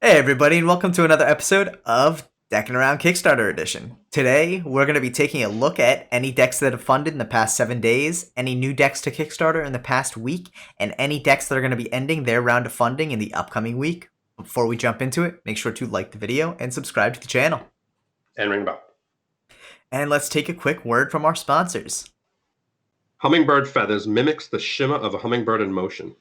Hey everybody, and welcome to another episode of Deckin Around Kickstarter Edition. Today, we're going to be taking a look at any decks that have funded in the past 7 days, any new decks to Kickstarter in the past week, and any decks that are going to be ending their round of funding in the upcoming week. Before we jump into it, make sure to like the video and subscribe to the channel. And ring bell. And let's take a quick word from our sponsors. Hummingbird Feathers mimics the shimmer of a hummingbird in motion.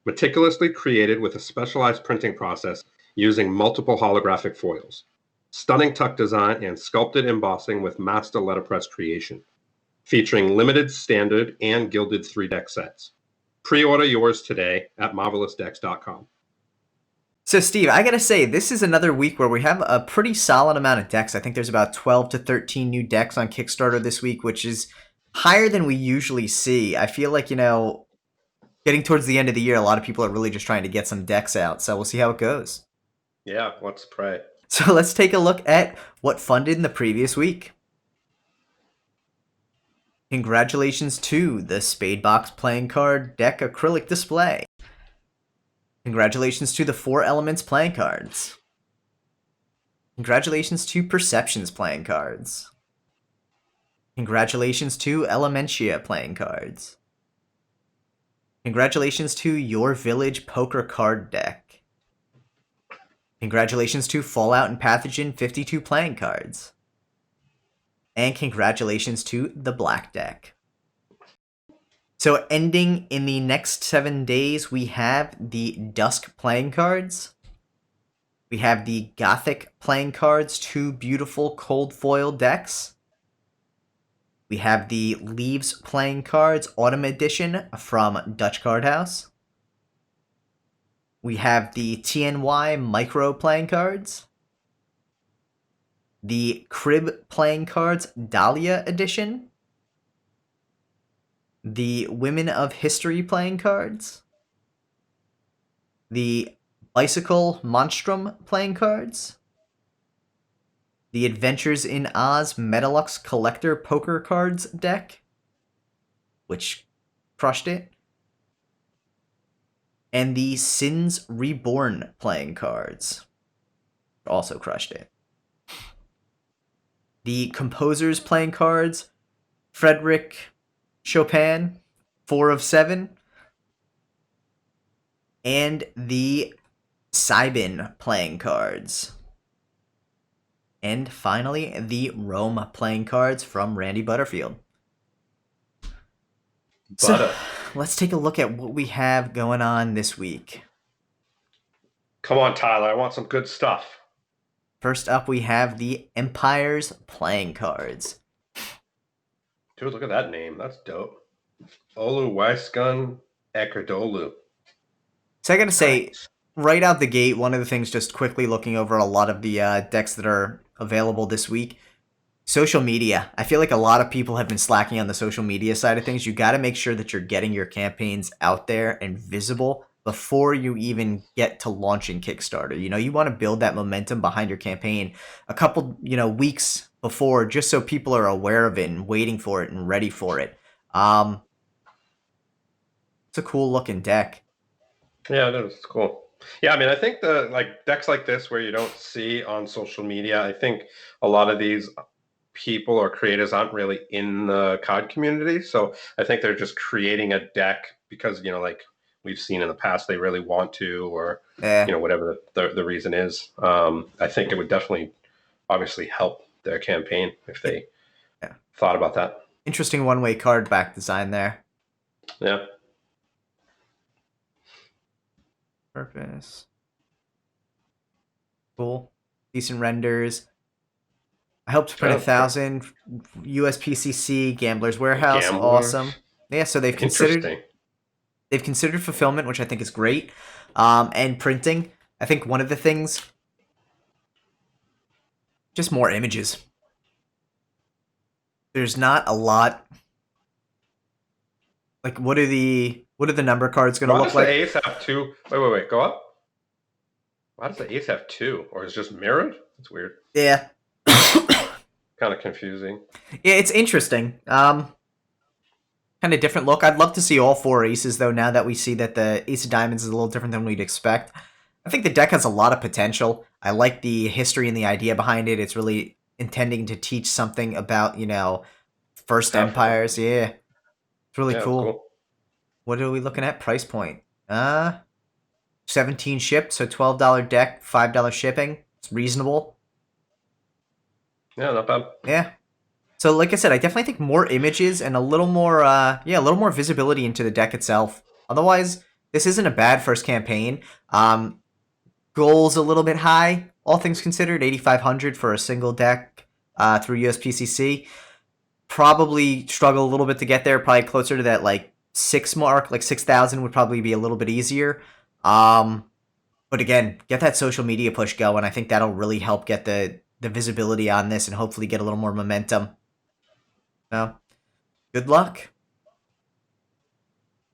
Meticulously created with a specialized printing process using multiple holographic foils. Stunning tuck design and sculpted embossing with master letterpress creation. Featuring limited, standard, and gilded 3-deck sets. Pre-order yours today at marvelousdecks.com. So Steve, I gotta say, this is another week where we have a pretty solid amount of decks. I think there's about 12 to 13 new decks on Kickstarter this week, which is higher than we usually see. I feel like, getting towards the end of the year, a lot of people are really just trying to get some decks out, so we'll see how it goes. Yeah, let's pray. So let's take a look at what funded in the previous week. Congratulations to the Spadebox playing card deck acrylic display. Congratulations to the 4 Elements playing cards. Congratulations to Perceptions playing cards. Congratulations to Elementia playing cards. Congratulations to Your Village poker card deck. Congratulations to Fallout and Pathogen 52 playing cards. And congratulations to the Black deck. So ending in the next 7 days, we have the Dusk playing cards. We have the Gothic playing cards, 2 beautiful cold foil decks. We have the Leaves playing cards, Autumn Edition from Dutch Card House. We have the TNY Micro playing cards. The Crib playing cards, Dahlia Edition. The Women of History playing cards. The Bicycle Monstrum playing cards. The Adventures in Oz Metalux Collector Poker Cards deck, which crushed it. And the Sins Reborn playing cards, also crushed it. The Composers playing cards, Frederick Chopin, 4 of 7. And the Cybin playing cards. And finally, the Rome playing cards from Randy Butterfield. So, let's take a look at what we have going on this week. Come on, Tyler. I want some good stuff. First up, we have the Empires playing cards. Dude, look at that name. That's dope. Olu Weisgun Ekerdolu. So I gotta say, right out the gate, one of the things, just quickly looking over a lot of the decks that are available this week, social media. I feel like a lot of people have been slacking on the social media side of things. You got to make sure that you're getting your campaigns out there and visible before you even get to launching Kickstarter. You want to build that momentum behind your campaign a couple, weeks before, just so people are aware of it and waiting for it and ready for it. It's a cool looking deck. Yeah, it is. It's cool. Yeah, I mean, I think the decks like this where you don't see on social media, I think a lot of these people or creators aren't really in the card community. So I think they're just creating a deck because, like we've seen in the past, they really want to, or, whatever the reason is. I think it would definitely, obviously help their campaign if they thought about that. Interesting one-way card back design there. Yeah. Purpose. Cool. Decent renders. I helped print 1,000. USPCC, Gambler's Warehouse. Awesome. Yeah, so they've considered fulfillment, which I think is great. And printing. I think one of the things, just more images. There's not a lot. Like, what are the number cards going to look like? Why does the ace have 2? Wait. Go up. Why does the ace have 2? Or is it just mirrored? It's weird. Yeah. Kind of confusing. Yeah, it's interesting. Kind of different look. I'd love to see all 4 aces, though, now that we see that the ace of diamonds is a little different than we'd expect. I think the deck has a lot of potential. I like the history and the idea behind it. It's really intending to teach something about, first Definitely. empires. Yeah, it's really Yeah, it's cool. cool. What are we looking at? Price point. 17 shipped, so $12 deck, $5 shipping. It's reasonable. Yeah, not bad. Yeah. So like I said, I definitely think more images and a little more a little more visibility into the deck itself. Otherwise, this isn't a bad first campaign. Goals a little bit high, all things considered, 8,500 for a single deck through USPCC. Probably struggle a little bit to get there, probably closer to that like 6 mark, like 6,000 would probably be a little bit easier. But again, get that social media push going. I think that'll really help get the visibility on this and hopefully get a little more momentum. So, good luck.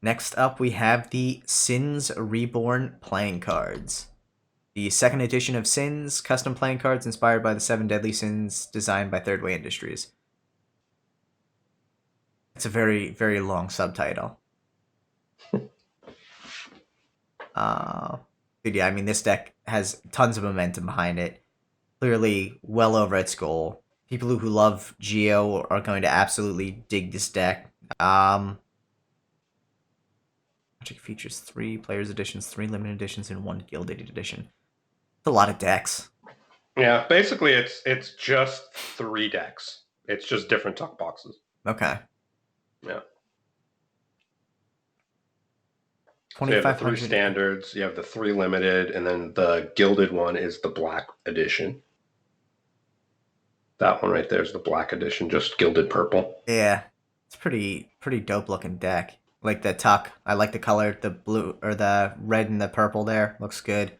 Next up, we have the Sins Reborn playing cards. The second edition of Sins, custom playing cards inspired by the 7 deadly sins designed by Third Way Industries. It's a very, very long subtitle. But yeah, I mean, this deck has tons of momentum behind it. Clearly well over its goal. People who love Geo are going to absolutely dig this deck. Magic features 3 players editions, 3 limited editions, and 1 gilded edition. It's a lot of decks. Yeah, basically it's just 3 decks. It's just different tuck boxes. Okay. Yeah. So you have the 3 2,500. standards, you have the 3 limited, and then the gilded one is the black edition. That one right there is the black edition, just gilded purple. Yeah, it's pretty dope looking deck. Like the tuck, I like the color, the blue or the red and the purple there looks good.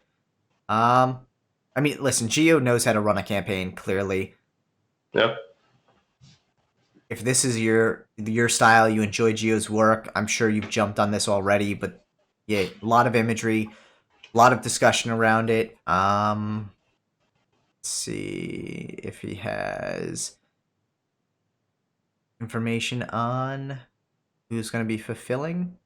I mean, listen, Geo knows how to run a campaign clearly. Yeah. If this is your style, you enjoy Geo's work, I'm sure you've jumped on this already. But yeah, a lot of imagery, a lot of discussion around it. Let's see if he has information on who's going to be fulfilling.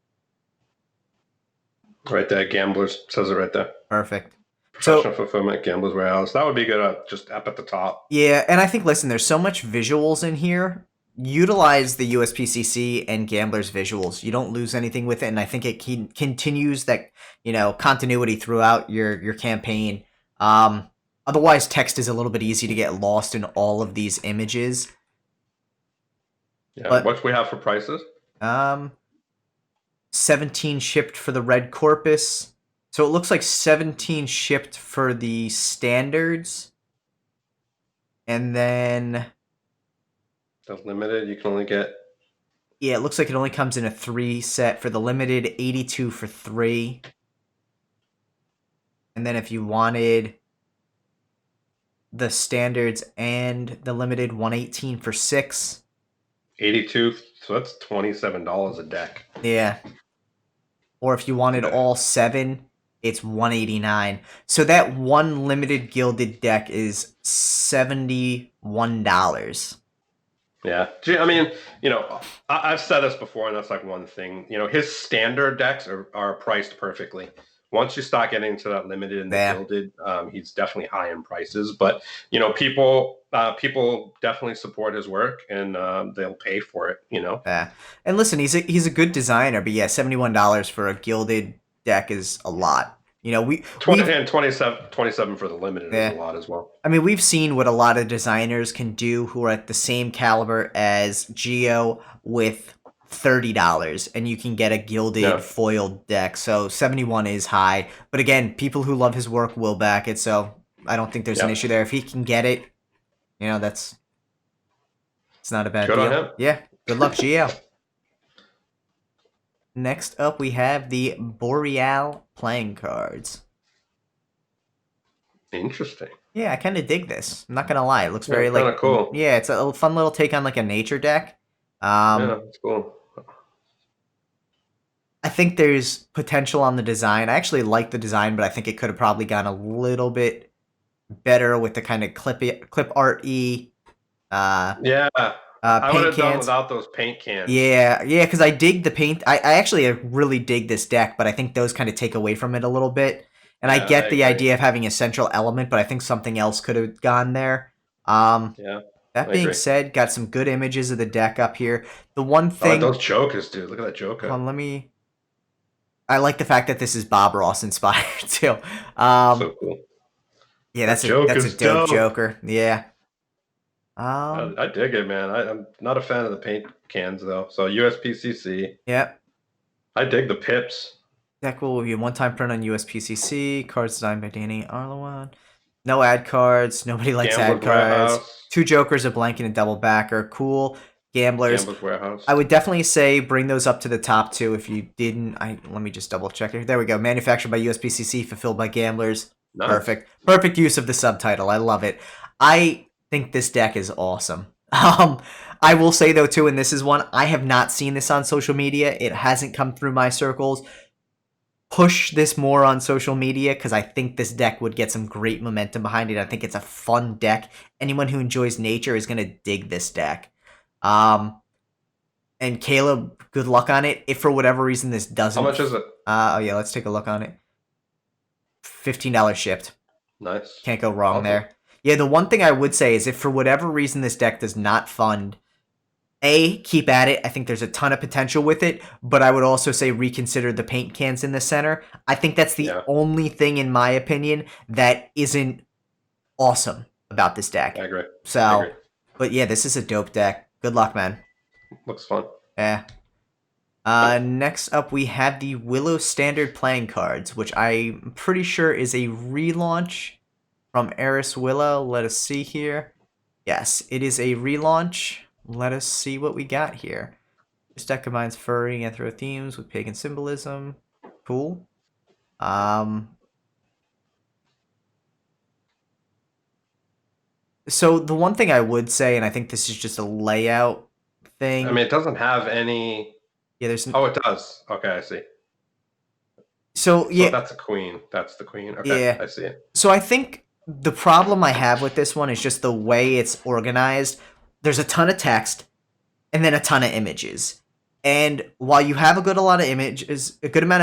Right there, Gamblers says it right there. Perfect. Professional fulfillment, Gamblers Warehouse. That would be good just up at the top. Yeah, and I think, listen, there's so much visuals in here. Utilize the USPCC and Gamblers visuals. You don't lose anything with it, and I think it continues that, continuity throughout your campaign. Otherwise, text is a little bit easy to get lost in all of these images. Yeah, but, what do we have for prices? 17 shipped for the red corpus. So it looks like 17 shipped for the standards. And then the limited, you can only get... Yeah, it looks like it only comes in a 3 set for the limited, 82 for 3. And then if you wanted the standards and the limited, 118 for 6. 82, so that's $27 a deck. Yeah. Or if you wanted all 7, it's 189. So that one limited gilded deck is $71. Yeah. I mean, I've said this before, and that's like one thing. His standard decks are priced perfectly. Once you start getting to that limited and the gilded, he's definitely high in prices. But people definitely support his work, and they'll pay for it. Yeah. And listen, he's a good designer, but yeah, $71 for a gilded deck is a lot. We 27 for the limited is a lot as well. I mean, we've seen what a lot of designers can do who are at the same caliber as Geo with $30, and you can get a gilded foiled deck. So 71 is high, but again, people who love his work will back it. So I don't think there's an issue there. If he can get it, it's not a bad deal. On him. Yeah, good luck, Geo. Next up, we have the Boreal playing cards. Interesting. Yeah, I kind of dig this. I'm not gonna lie, it looks very cool. Yeah, it's a fun little take on like a nature deck. Yeah, it's cool. I think there's potential on the design. I actually like the design, but I think it could have probably gone a little bit better with the kind of clip art-y. I would have done without those paint cans. Yeah, because I dig the paint. I actually really dig this deck, but I think those kind of take away from it a little bit. And I Yeah, I get the agree. idea of having a central element, but I think something else could have gone there. Um, Yeah, that I being agree. said, got some good images of the deck up here. The one I like thing, those jokers, dude. Look at that hold joker. on, let me. I like the fact that this is Bob Ross inspired too. So cool. Yeah, That that's a joker's dope dope. Joker. Yeah. I dig it, man. I'm not a fan of the paint cans though. So USPCC. Yep. I dig the pips. Deck will be a one-time print on USPCC. Cards designed by Danny Arlowan. No ad cards. Nobody likes ad Gambler's cards. Warehouse. Two jokers, a blank, and a double backer. Cool. Gamblers. Gambler's Warehouse. I would definitely say bring those up to the top two if you didn't. Let me just double check here. There we go. Manufactured by USPCC, fulfilled by Gamblers. Nice. Perfect. Perfect use of the subtitle. I love it. I think this deck is awesome. I will say though too, and this is one I have not seen this on social media. It hasn't come through my circles. Push this more on social media because I think this deck would get some great momentum behind it. I think it's a fun deck. Anyone who enjoys nature is going to dig this deck. And Caleb, good luck on it. If for whatever reason this How doesn't, much is it? oh yeah, let's take a look on it. $15 shipped. Nice. Can't go wrong Awesome. there. Yeah, the one thing I would say is if for whatever reason this deck does not fund, keep at it. I think there's a ton of potential with it, but I would also say reconsider the paint cans in the center. I think that's the Yeah, only thing, in my opinion, that isn't awesome about this deck. I agree. I So, agree. but yeah, this is a dope deck. Good luck, man. Looks fun. Yeah. Next up, we have the Willow Standard playing cards, which I'm pretty sure is a relaunch from Eris Willow. Let us see here. Yes, it is a relaunch. Let us see what we got here. This deck combines furry and anthro themes with pagan symbolism. Cool. So the one thing I would say, and I think this is just a layout I thing. mean, it doesn't have any. Yeah, there's. Oh, it does. Okay, I see. So So yeah, that's a queen. That's the queen. Okay, yeah. I see it. So I think the problem I have with this one is just the way it's organized. There's a ton of text and then a ton of images. And while you have a good amount of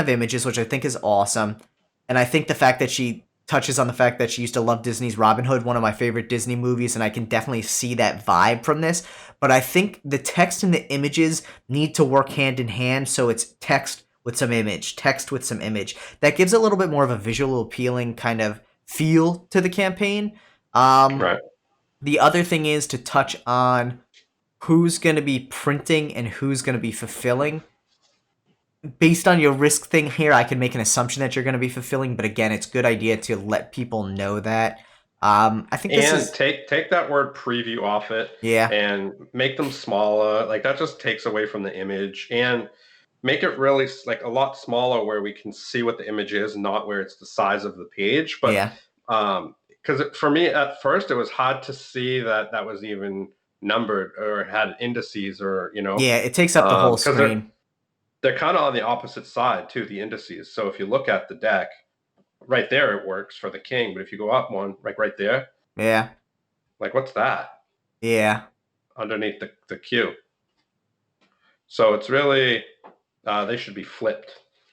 images, which I think is awesome, and I think the fact that she touches on the fact that she used to love Disney's Robin Hood, one of my favorite Disney movies, and I can definitely see that vibe from this. But I think the text and the images need to work hand in hand, so it's text with some image, text with some image. That gives a little bit more of a visual appealing kind of feel to the campaign. Um, Right. the other thing is to touch on who's going to be printing and who's going to be fulfilling. Based on your risk thing here, I can make an assumption that you're going to be fulfilling, but again, it's a good idea to let people know that. I think this And is, take that word preview off it yeah, and make them smaller. Like that just takes away from the image and make it really like a lot smaller where we can see what the image is, not where it's the size of the page. But yeah, because for me at first it was hard to see that that was even numbered or had indices or yeah, it takes up the whole because screen. they're kind of on the opposite side too, the indices. So if you look at the deck, right there it works for the king, but if you go up one, like right there, Yeah, like what's that yeah, underneath the Q? So it's really they should be flipped.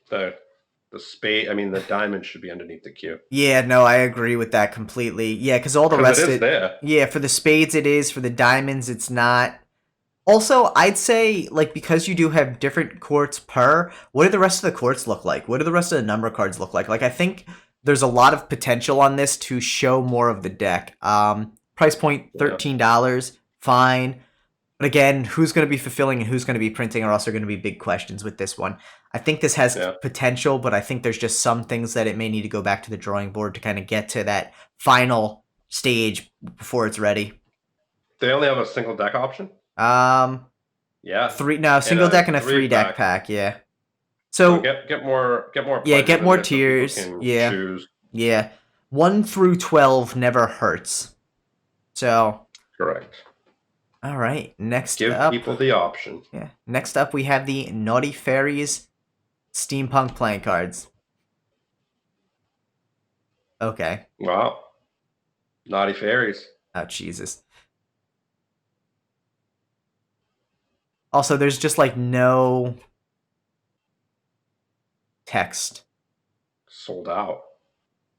The spade, I mean the diamond should be underneath the Q yeah, no, I agree with that completely. Yeah, because all the because it rest is of it, there. yeah, for the spades it is, for the diamonds it's not. Also, I'd say, like, because you do have different courts per, what do the rest of the courts look like? What do the rest of the number cards look like? Like, I think there's a lot of potential on this to show more of the deck. Price point, Yeah, $13, fine. But again, who's going to be fulfilling and who's going to be printing are also going to be big questions with this one. I think this has yeah. potential, but I think there's just some things that it may need to go back to the drawing board to kind of get to that final stage before it's ready. They only have a single deck option. Um, Yeah, Three, no, and single a deck and a three three deck pack. pack, yeah. So So get more yeah, pledges get in more there so people tiers. can Yeah, choose. yeah. 1 through 12 never hurts. So, Correct. all right. Next Give up, people the option. yeah. Next up, we have the Naughty Fairies steampunk playing cards. Okay. Wow, naughty fairies. Oh Jesus. Also, there's just like no text. Sold out.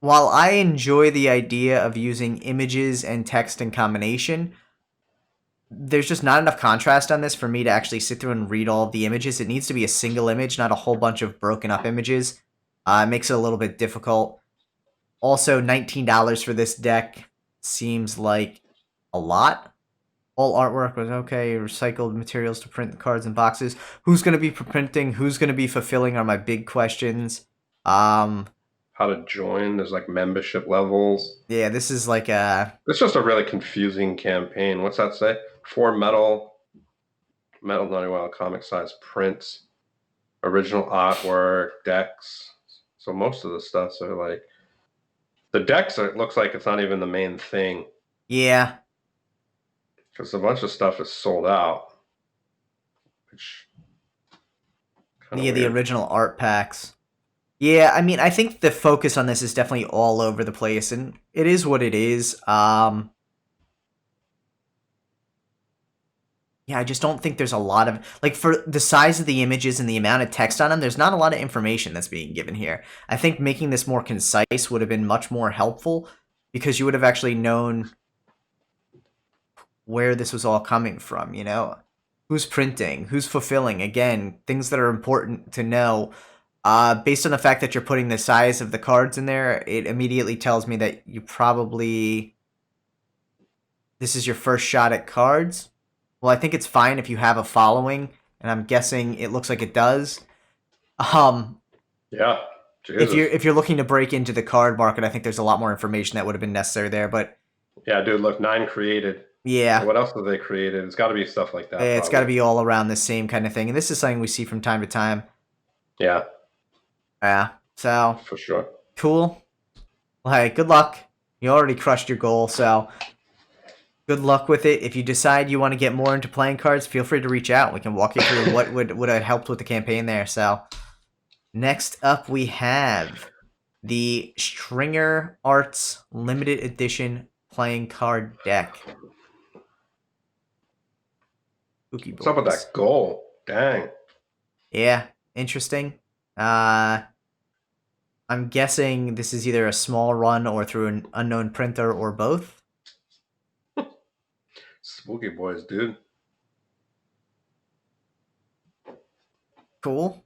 while I enjoy the idea of using images and text in combination, there's just not enough contrast on this for me to actually sit through and read all of the images. It needs to be a single image, not a whole bunch of broken up images. It makes it a little bit difficult. Also, $19 for this deck seems like a lot. All artwork was okay. Recycled materials to print the cards and boxes. Who's going to be printing? Who's going to be fulfilling are my big questions. How to join? There's like membership levels. Yeah, this is like a. It's just a really confusing campaign. What's that say? 4 metal 90 comic size prints, original artwork, decks. So most of the stuffs are like the decks. It looks like it's not even the main thing Yeah. because a bunch of stuff is sold out. Which kind of Yeah, the weird. original art packs. Yeah, I mean, I think the focus on this is definitely all over the place, and it is what it is. Yeah, I just don't think there's a lot of like for the size of the images and the amount of text on them. There's not a lot of information that's being given here. I think making this more concise would have been much more helpful because you would have actually known where this was all coming from. You know, who's printing, who's fulfilling. Again, things that are important to know. Based on the fact that you're putting the size of the cards in there, it immediately tells me that you probably this is your first shot at cards. Well, I think it's fine if you have a following, and I'm guessing it looks like it does. Um, Yeah, Jesus. if you're looking to break into the card market, I think there's a lot more information that would have been necessary there. But Yeah, dude. Look, 9 created. yeah, What else have they created? It's got to be stuff like that, it's got to probably. be all around the same kind of thing, and this is something we see from time to time. Yeah, Yeah, so for sure. cool. Well, hey, good luck. You already crushed your goal, so good luck with it. If you decide you want to get more into playing cards, feel free to reach out. We can walk you through what would have helped with the campaign there. So next up we have the Stringer Arts Limited Edition playing card deck. Spooky What's up with boys. that goal? Dang. Yeah, interesting. I'm guessing this is either a small run or through an unknown printer or both. Spooky boys, dude. Cool.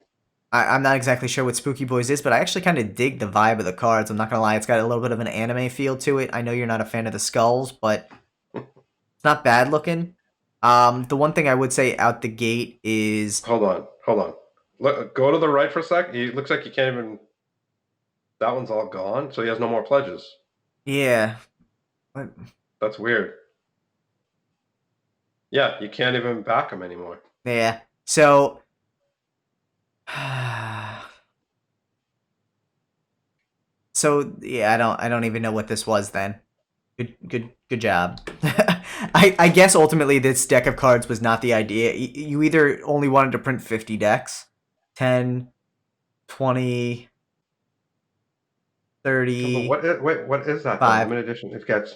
I'm not exactly sure what Spooky Boys is, but I actually kind of dig the vibe of the cards. I'm not gonna lie, it's got a little bit of an anime feel to it. I know you're not a fan of the skulls, but it's not bad looking. The one thing I would say out the gate is Hold on. Look, go to the right for a sec. It looks like you can't even. That one's all gone, so he has no more pledges. yeah, That's weird. Yeah, you can't even back him anymore. yeah. So so yeah, I don't even know what this was then. Good job. I guess ultimately this deck of cards was not the idea. You either only wanted to print 50 decks, 10, 20, But 30, what is that though? 5. Limited edition. It gets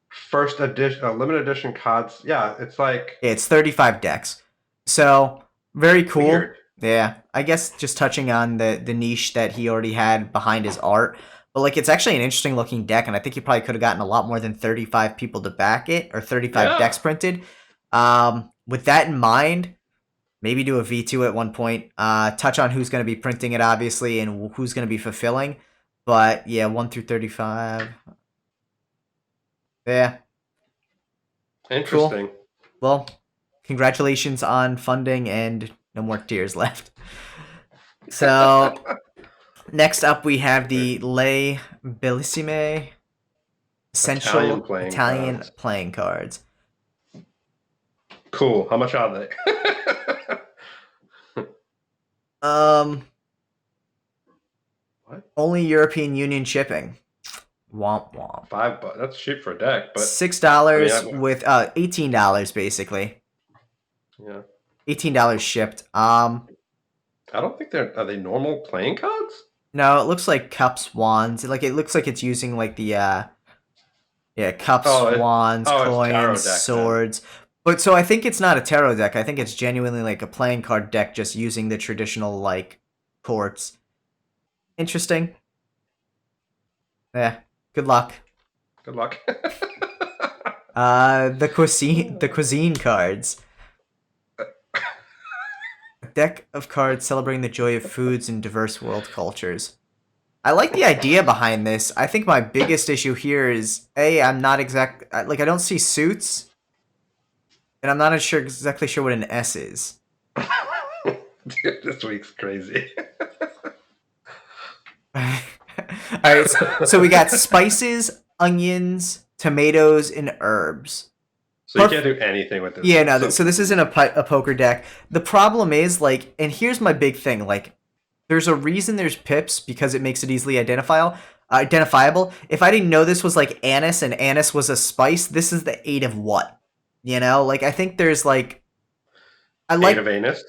first edition, limited edition cards. Yeah, it's like It's 35 decks. So, very cool. weird. Yeah, I guess just touching on the niche that he already had behind his art. But like it's actually an interesting looking deck, and I think you probably could have gotten a lot more than 35 people to back it, or 35 Yeah, decks printed. With that in mind, maybe do a V2 at one point. Touch on who's going to be printing it, obviously, and who's going to be fulfilling. But yeah, 1 through 35. Yeah, cool. interesting. Well, congratulations on funding and no more tears left. So next up we have the Le Bellissime Italian Essential playing Italian cards. playing cards. Cool. How much are they? Um, What? only European Union shipping. Womp womp. $5. That's cheap for a deck, but Six I mean, dollars with $18 basically. yeah. $18 shipped. I don't think they're. Are they normal playing cards? No, it looks like cups, wands. Like it looks like it's using like the yeah, cups, Oh, wands, it's tarot coins, deck then. swords. But so I think it's not a tarot deck. I think it's genuinely like a playing card deck just using the traditional like courts. Interesting. Yeah. Good luck. Good luck. The cuisine cards. A deck of cards celebrating the joy of foods in diverse world cultures. I like the idea behind this. I think my biggest issue here is I'm not like I don't see suits, and I'm not exactly sure what an S is. Dude, this week's crazy. All right, so we got spices, onions, tomatoes, and herbs. So you can't do anything with this. Yeah, no. So this isn't a poker deck. The problem is like, and here's my big thing. Like, there's a reason there's pips because it makes it easily identifiable. If I didn't know this was like anise and anise was a spice, this is the eight of what? You know, like I think there's like I like Eight of anus.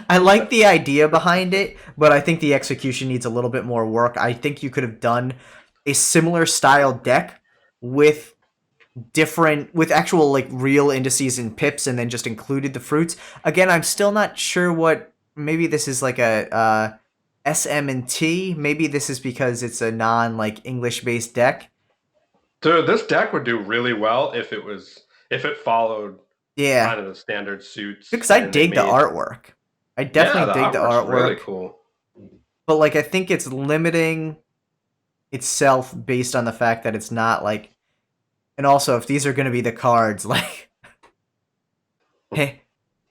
I like the idea behind it, but I think the execution needs a little bit more work. I think you could have done a similar style deck with with actual like real indices and pips and then just included the fruits. Again, I'm still not sure what maybe this is like a SM&T. Maybe this is because it's a non like English based deck. Dude, this deck would do really well if it followed Yeah. kind of the standard suits. Because I and they dig the made artwork. I definitely dig the artwork's artwork. really cool. But like I think it's limiting itself based on the fact that it's not like, and also if these are going to be the cards, like hey,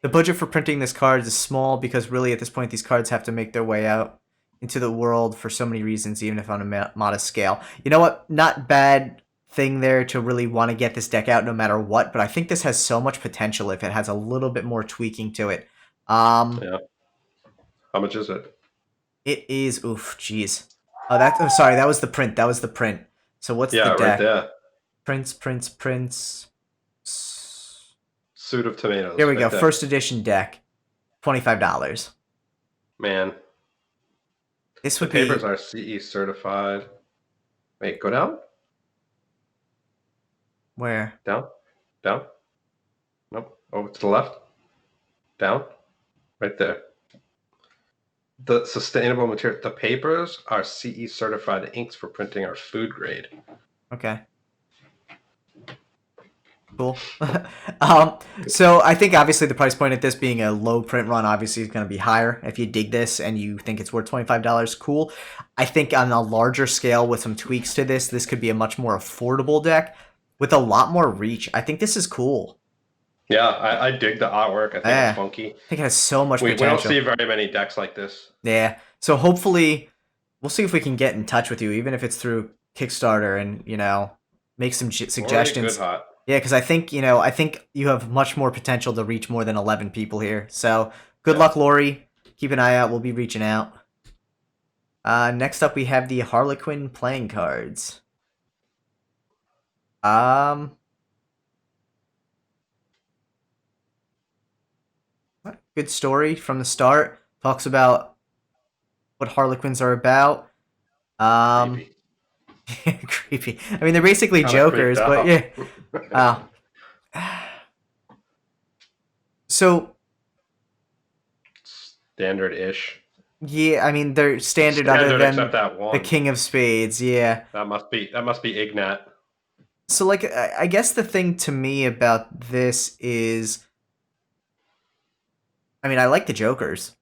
the budget for printing this cards is small because really at this point these cards have to make their way out into the world for so many reasons, even if on a modest scale. You know what? Not bad thing there to really want to get this deck out no matter what, but I think this has so much potential if it has a little bit more tweaking to it. Yeah. How much is it? It is jeez. Oh, sorry, that was the print. That was the print. So what's the deck? Right there. Prints. Suit of tomatoes. There we right go. there. First edition deck. $25. Man. This The would be papers are CE certified. Wait, go down? where? Down? Down? Nope. Oh, to the left? Down? Right there. The sustainable material. The papers are CE certified. The inks for printing are food grade. Okay. Cool. So I think obviously the price point at this being a low print run obviously is going to be higher. If you dig this and you think it's worth $25, cool. I think on a larger scale with some tweaks to this could be a much more affordable deck with a lot more reach. I think this is cool. Yeah, I dig the artwork. I think it's funky. I think it has so much potential. We don't see very many decks like this. Yeah. So hopefully we'll see if we can get in touch with you, even if it's through Kickstarter, and make some suggestions. Good hot. Yeah, because I think you have much more potential to reach more than 11 people here. So good luck, Lori. Keep an eye out. We'll be reaching out. Next up, we have the Harlequin playing cards. Good story from the start. Talks about what Harlequins are about. Creepy. Creepy. I mean, they're basically Jokers, but yeah. So standard-ish. Yeah, I mean they're standard other than except that one. The King of Spades. Yeah, that must be Ignat. So like, I guess the thing to me about this is, I mean, I like the Jokers.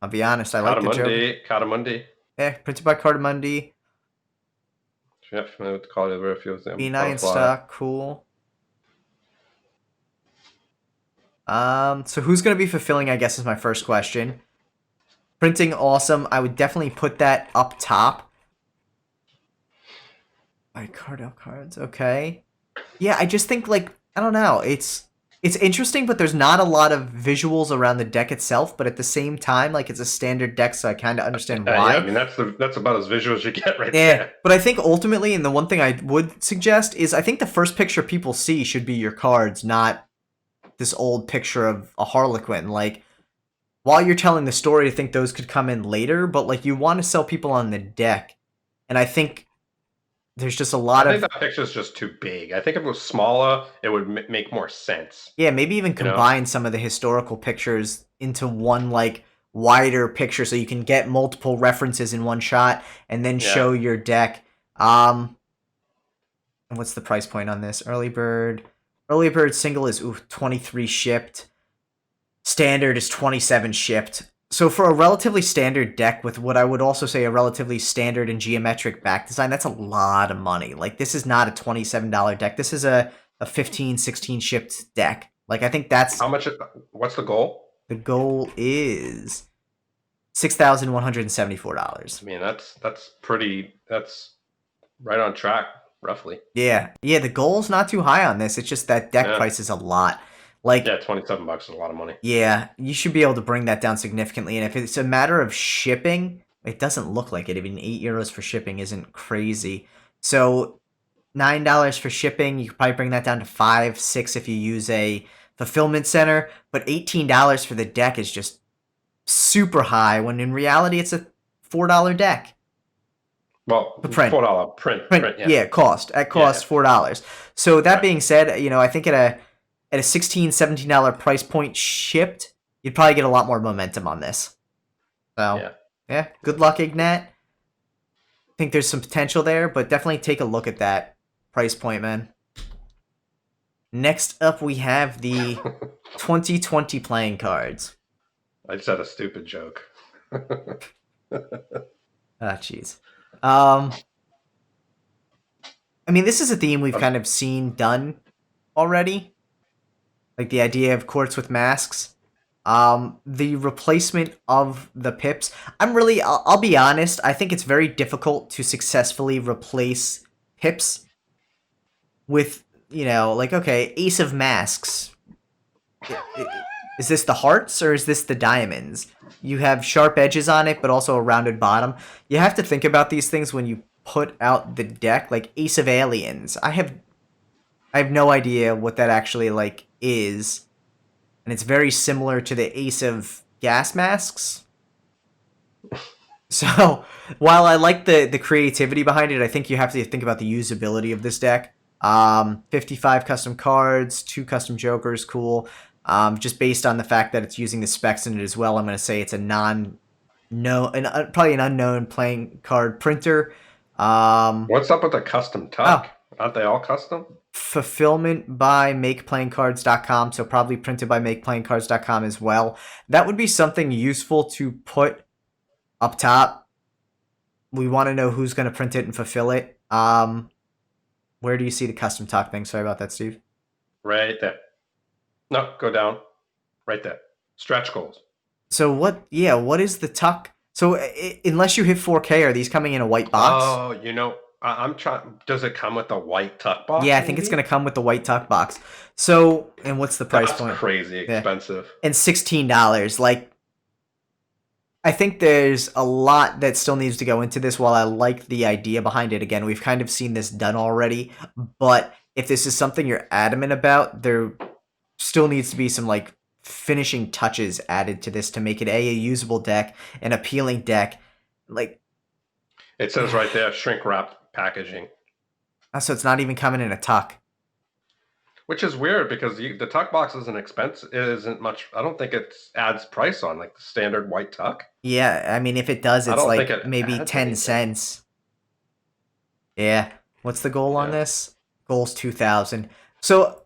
I'll be honest, I like the Jokers. Catamundi. Yeah, printed by Cartamundi. Yeah, familiar with the quality of the refuse. B9 stock, cool. So who's going to be fulfilling, I guess, is my first question. Printing, awesome. I would definitely put that up top. Alright, Cardell cards, okay. Yeah, I just think, like, I don't know, it's interesting, but there's not a lot of visuals around the deck itself, but at the same time, like, it's a standard deck, so I kind of understand why. Yeah, I mean, that's about as visual as you get right there. Yeah, but I think ultimately, and the one thing I would suggest is I think the first picture people see should be your cards, not this old picture of a Harlequin. Like, while you're telling the story, I think those could come in later, but, like, you want to sell people on the deck, and I think there's just a lot I think that picture's just too big. I think if it was smaller, it would make more sense. Yeah, maybe even combine some of the historical pictures into one, like, wider picture so you can get multiple references in one shot and then show your deck. And what's the price point on this? Early bird single is 23 shipped. Standard is 27 shipped. So for a relatively standard deck with what I would also say a relatively standard and geometric back design, that's a lot of money. Like, this is not a $27 deck. This is a 15, 16 shipped deck. Like, I think that's... How much? What's the goal? The goal is $6,174. I mean, that's pretty. That's right on track, roughly. Yeah. The goal's not too high on this. It's just that deck price is a lot. Like, yeah, $27 is a lot of money. Yeah, you should be able to bring that down significantly. And if it's a matter of shipping, it doesn't look like it. Even €8 for shipping isn't crazy. So $9 for shipping, you could probably bring that down to $5, $6 if you use a fulfillment center. But $18 for the deck is just super high, when in reality it's a $4 deck. Well, print. $4 print. Yeah, cost. At cost, $4. So that being said, I think at a $16, $17 price point shipped, you'd probably get a lot more momentum on this. So, yeah, good luck, Ignat. I think there's some potential there, but definitely take a look at that price point, man. Next up, we have the 2020 playing cards. I just had a stupid joke. Jeez. I mean, this is a theme we've kind of seen done already. Like the idea of courts with masks. The replacement of the pips. I'll be honest, I think it's very difficult to successfully replace pips with, okay, Ace of Masks. Is this the hearts or is this the diamonds? You have sharp edges on it, but also a rounded bottom. You have to think about these things when you put out the deck, like Ace of Aliens. I have no idea what that actually, is. And it's very similar to the Ace of Gas Masks. So, while I like the creativity behind it, I think you have to think about the usability of this deck. 55 custom cards, 2 custom jokers, cool. Just based on the fact that it's using the specs in it as well, I'm going to say it's a probably an unknown playing card printer. What's up with the custom tuck? Aren't they all custom? Fulfillment by makeplayingcards.com, so probably printed by makeplayingcards.com as well. That would be something useful to put up top. We want to know who's going to print it and fulfill it. Where do you see the custom tuck thing? Sorry about that, Steve. Right there. No, go down. Right there. Stretch goals. So what is the tuck? So unless you hit 4K, are these coming in a white box? Oh, I'm trying. Does it come with a white tuck box? Yeah, I think it's going to come with the white tuck box. So, and what's the price point? That's crazy expensive. Yeah. And $16. Like, I think there's a lot that still needs to go into this. While I like the idea behind it, again, we've kind of seen this done already. But if this is something you're adamant about, there still needs to be some, finishing touches added to this to make it a usable deck, an appealing deck. It says right there, shrink wrap packaging. So it's not even coming in a tuck. Which is weird because the tuck box isn't much. I don't think it adds price on the standard white tuck. Yeah, I mean, if it does, it's maybe 10 cents. Yeah. What's the goal on this? Goal's 2,000. So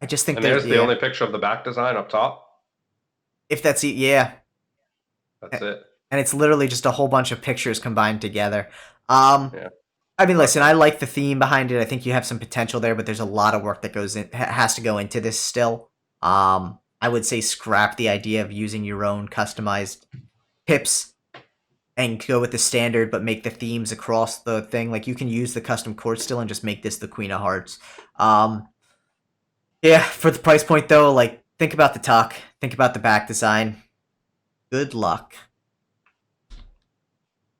I just think there's the only picture of the back design up top. If that's it, yeah. That's it. And it's literally just a whole bunch of pictures combined together. I mean, listen, I like the theme behind it. I think you have some potential there, but there's a lot of work that has to go into this still. I would say scrap the idea of using your own customized pips and go with the standard, but make the themes across the thing. Like, you can use the custom court still and just make this the Queen of Hearts. Yeah, for the price point, though, think about the tuck. Think about the back design. Good luck.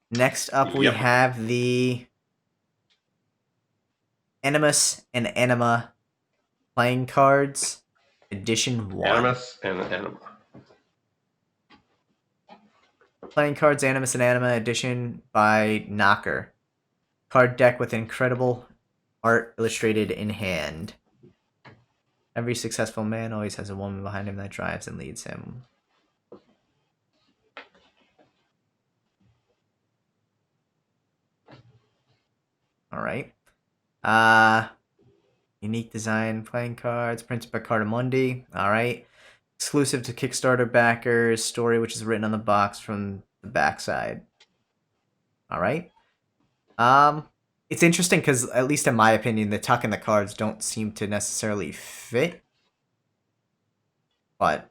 Next up, we have the Animus and Enema playing cards, edition 1. Animus and Enema. Playing cards, Animus and Enema edition by Knocker. Card deck with incredible art illustrated in hand. Every successful man always has a woman behind him that drives and leads him. All right. Unique design playing cards, printed by Cartamundi. All right. Exclusive to Kickstarter backers. Story which is written on the box from the backside. All right. It's interesting because, at least in my opinion, the tuck in the cards don't seem to necessarily fit. But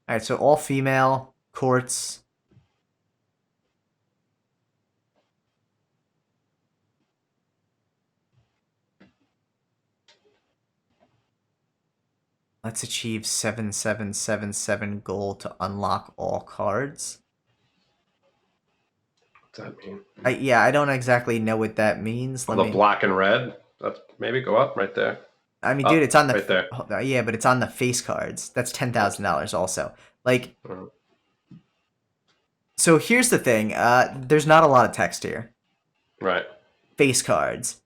all right, so all female courts. Let's achieve 7777 goal to unlock all cards. What's that mean? I don't exactly know what that means. The black and red. That's maybe go up right there. I mean, dude, it's on the right there. Yeah, but it's on the face cards. That's $10,000 also. Like, so here's the thing. There's not a lot of text here. Right. Face cards.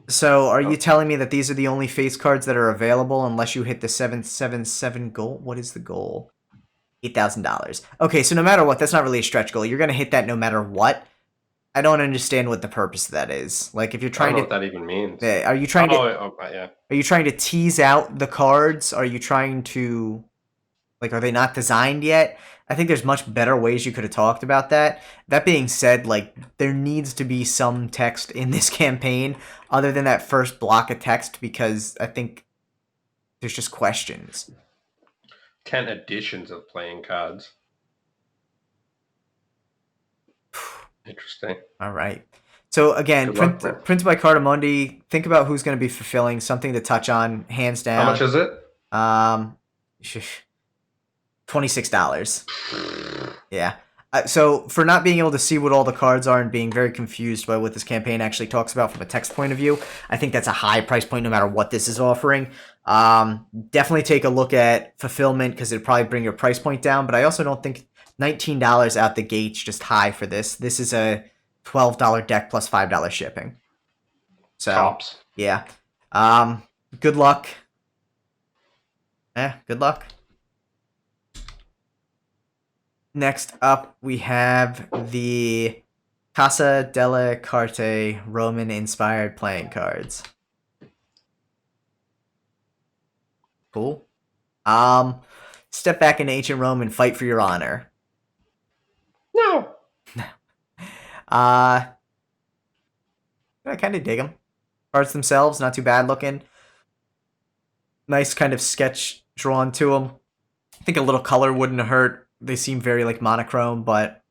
So are you telling me that these are the only face cards that are available unless you hit the 777 goal? What is the goal? $8,000. Okay, so no matter what, that's not really a stretch goal. You're gonna hit that no matter what. I don't understand what the purpose of that is. Like, if you're trying I don't know what that even means. Are you trying yeah. Are you trying to tease out the cards? Are you trying to, like, are they not designed yet? I think there's much better ways you could have talked about that. That being said, like, there needs to be some text in this campaign other than that first block of text, because I think there's just questions. 10 editions of playing cards. Interesting. All right. So again, printed by Cartamundi. Think about who's going to be fulfilling. Something to touch on, hands down. How much is it? $26. Yeah. So for not being able to see what all the cards are and being very confused by what this campaign actually talks about from a text point of view, I think that's a high price point no matter what this is offering. Definitely take a look at fulfillment because it'd probably bring your price point down, but I also don't think $19 out the gate's just high for this. This is a $12 deck plus $5 shipping. So, tops. Yeah. Good luck. Good luck. Next up, we have the Casa delle Carte Roman-inspired playing cards. Cool. Step back in ancient Rome and fight for your honor. No. I kind of dig them. Cards themselves, not too bad looking. Nice kind of sketch drawn to them. I think a little color wouldn't hurt. They seem very, like, monochrome, but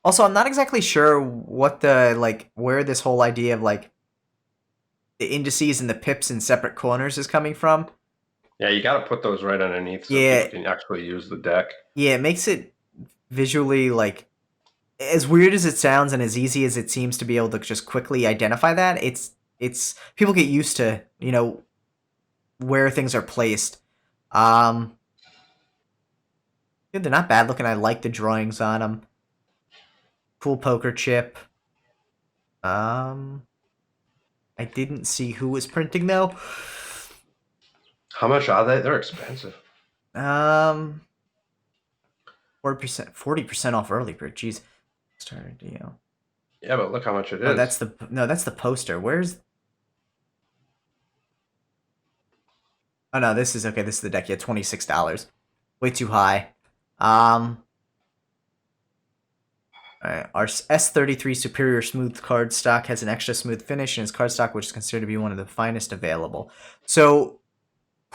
also I'm not exactly sure what the, like, where this whole idea of, like, the indices and the pips in separate corners is coming from. Yeah, you got to put those right underneath so people can actually use the deck. Yeah, it makes it visually, like, as weird as it sounds and as easy as it seems to be able to just quickly identify that, it's people get used to, you know, where things are placed. They're not bad looking. I like the drawings on them. Cool poker chip. I didn't see who was printing though. How much are they? They're expensive. 40% off early bird. Jeez. Started deal. Yeah, but look how much it is. Oh, that's the poster. Where's? Oh no, this is okay. This is the deck. Yeah, $26. Way too high. Our S33 Superior Smooth card stock has an extra smooth finish in its card stock, which is considered to be one of the finest available. So,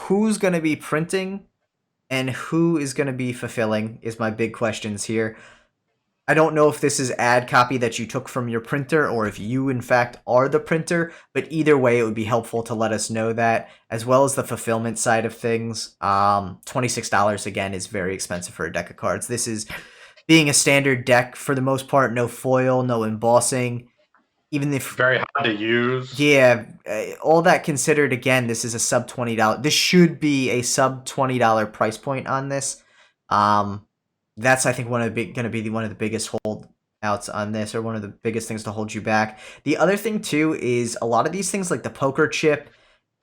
who's going to be printing and who is going to be fulfilling is my big questions here. I don't know if this is ad copy that you took from your printer or if you, in fact, are the printer, but either way, it would be helpful to let us know that, as well as the fulfillment side of things. $26, again, is very expensive for a deck of cards. This is, being a standard deck, for the most part, no foil, no embossing. Even if very hard to use. Yeah, all that considered, again, this is a sub $20. This should be a sub $20 price point on this. That's, I think, going to be one of the biggest holdouts on this, or one of the biggest things to hold you back. The other thing too is a lot of these things, like the poker chip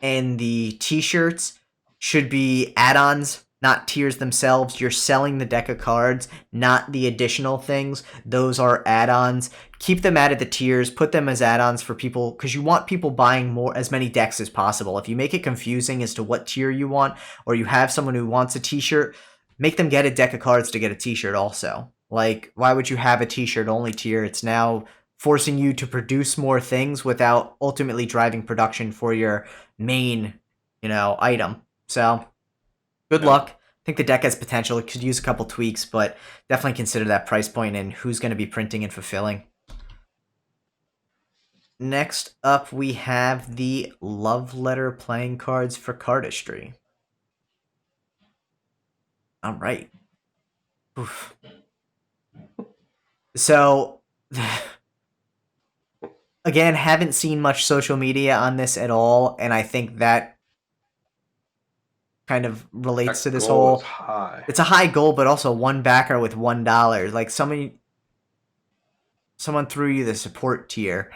and the T-shirts, should be add-ons not tiers themselves. You're selling the deck of cards, not the additional things. Those are add-ons. Keep them out of the tiers. Put them as add-ons for people because you want people buying as many decks as possible. If you make it confusing as to what tier you want, or you have someone who wants a t-shirt, make them get a deck of cards to get a t-shirt also. Like, why would you have a t-shirt only tier? It's now forcing you to produce more things without ultimately driving production for your main, item. So, good Yeah. luck. I think the deck has potential. It could use a couple tweaks, but definitely consider that price point and who's going to be printing and fulfilling. Next up, we have the Love Letter playing cards for cardistry. All right. Oof. So, again, haven't seen much social media on this at all, and I think that kind of relates to That this goal is whole. high. It's a high goal, but also one backer with $1. Like someone threw you the support tier.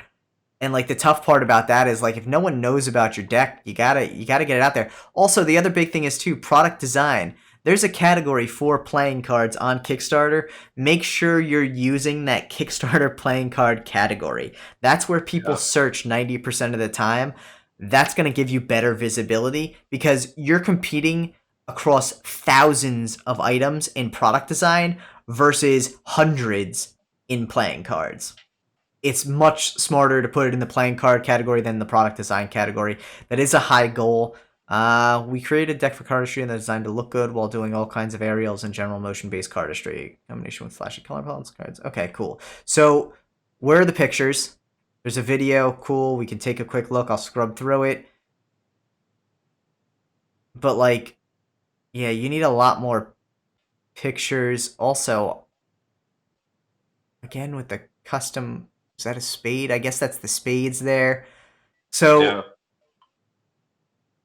And like the tough part about that is like if no one knows about your deck, you gotta get it out there. Also, the other big thing is too product design. There's a category for playing cards on Kickstarter. Make sure you're using that Kickstarter playing card category. That's where people Yeah. search 90% of the time. That's going to give you better visibility because you're competing across thousands of items in product design versus hundreds in playing cards. It's much smarter to put it in the playing card category than the product design category. That is a high goal. We created a deck for cardistry and they're designed to look good while doing all kinds of aerials and general motion-based cardistry. Combination with flashy color palettes cards. Okay, cool. So, where are the pictures? There's a video. Cool. We can take a quick look. I'll scrub through it. But, like, yeah, you need a lot more pictures. Also, again, with the custom... Is that a spade? I guess that's the spades there. Yeah. So,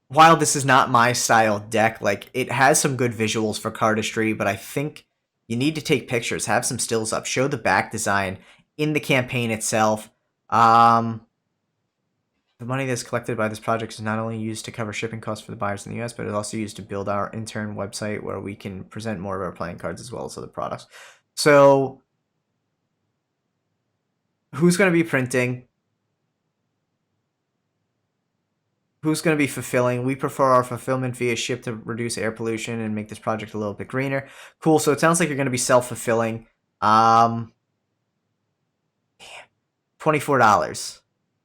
while this is not my style deck, like, it has some good visuals for cardistry, but I think you need to take pictures, have some stills up, show the back design in the campaign itself. The money that's collected by this project is not only used to cover shipping costs for the buyers in the US, but it's also used to build our intern website where we can present more of our playing cards as well as other products. So, who's going to be printing? Who's going to be fulfilling? We prefer our fulfillment via ship to reduce air pollution and make this project a little bit greener. Cool. So it sounds like you're going to be self-fulfilling. $24.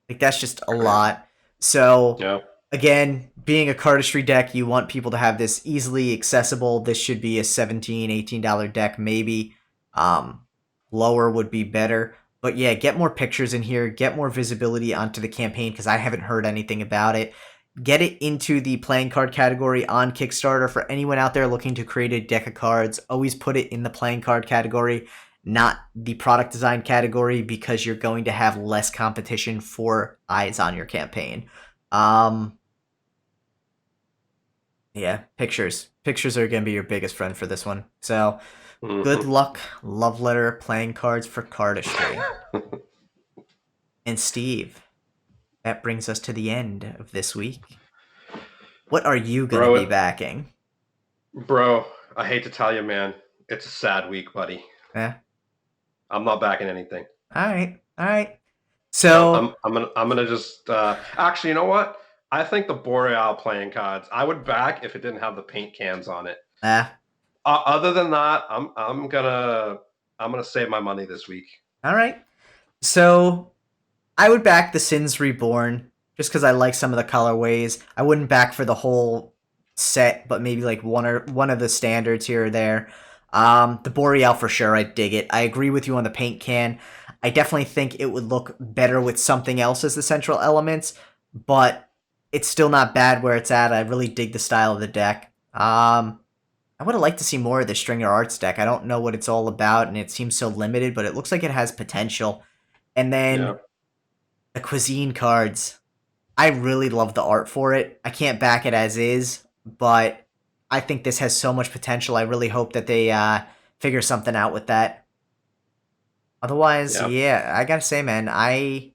Like, that's just a lot. So, Yeah. again, being a cardistry deck, you want people to have this easily accessible. This should be a $17, $18 deck, maybe. Lower would be better. But yeah, get more pictures in here. Get more visibility onto the campaign because I haven't heard anything about it. Get it into the playing card category on Kickstarter. For anyone out there looking to create a deck of cards, always put it in the playing card category, not the product design category, because you're going to have less competition for eyes on your campaign. Yeah, pictures. Pictures are going to be your biggest friend for this one. So, good luck, Love Letter playing cards for cardistry. And Steve, that brings us to the end of this week. What are you going to be backing? Bro, I hate to tell you, man. It's a sad week, buddy. Yeah. I'm not backing anything. All right. So I'm gonna just actually, you know what? I think the Boreal playing cards I would back if it didn't have the paint cans on it. Other than that, I'm gonna save my money this week. All right. So I would back the Sins Reborn just because I like some of the colorways. I wouldn't back for the whole set, but maybe like one of the standards here or there. The Boreal for sure, I dig it. I agree with you on the paint can. I definitely think it would look better with something else as the central elements, but it's still not bad where it's at. I really dig the style of the deck. I would have liked to see more of the stringerarts deck. I don't know what it's all about, and it seems so limited, but it looks like it has potential. And then the cuisine cards. I really love the art for it. I can't back it as is, but I think this has so much potential. I really hope that they figure something out with that. Otherwise, yeah, I gotta say, man, I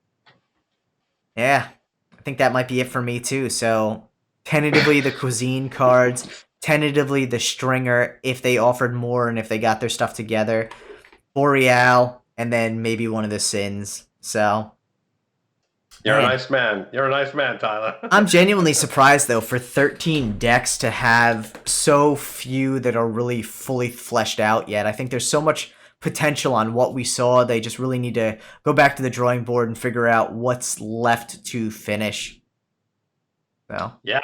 think that might be it for me too. So, tentatively, the cuisine cards. tentatively the Stringer if they offered more and if they got their stuff together, Boreal, and then maybe one of the Sins. So, You're a man, nice man. You're a nice man, Tyler. I'm genuinely surprised though for 13 decks to have so few that are really fully fleshed out yet. I think there's so much potential on what we saw. They just really need to go back to the drawing board and figure out what's left to finish. So, Yeah,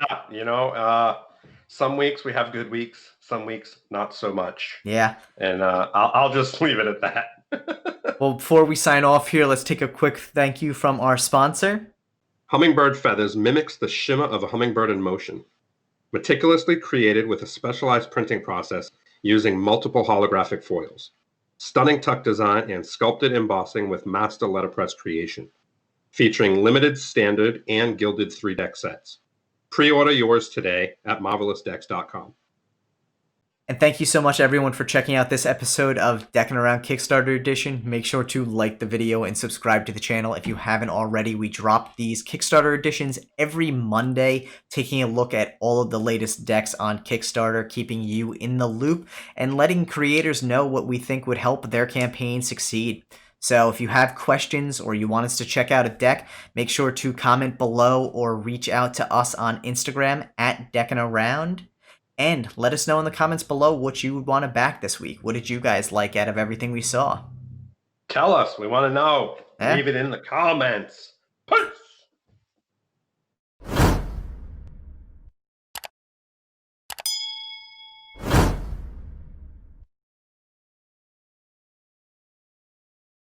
some weeks we have good weeks, some weeks not so much. yeah. And I'll just leave it at that. Well, before we sign off here, let's take a quick thank you from our sponsor. Hummingbird Feathers mimics the shimmer of a hummingbird in motion. Meticulously created with a specialized printing process using multiple holographic foils. Stunning tuck design and sculpted embossing with master letterpress creation. Featuring limited standard and gilded 3-deck sets. Pre-order yours today at marvelousdecks.com. And thank you so much, everyone, for checking out this episode of Deckin Around Kickstarter Edition. Make sure to like the video and subscribe to the channel if you haven't already. We drop these Kickstarter editions every Monday, taking a look at all of the latest decks on Kickstarter, keeping you in the loop, and letting creators know what we think would help their campaign succeed. So if you have questions or you want us to check out a deck, make sure to comment below or reach out to us on Instagram at deckinaround. And let us know in the comments below what you would want to back this week. What did you guys like out of everything we saw? Tell us. We want to know. Eh? Leave it in the comments. Peace.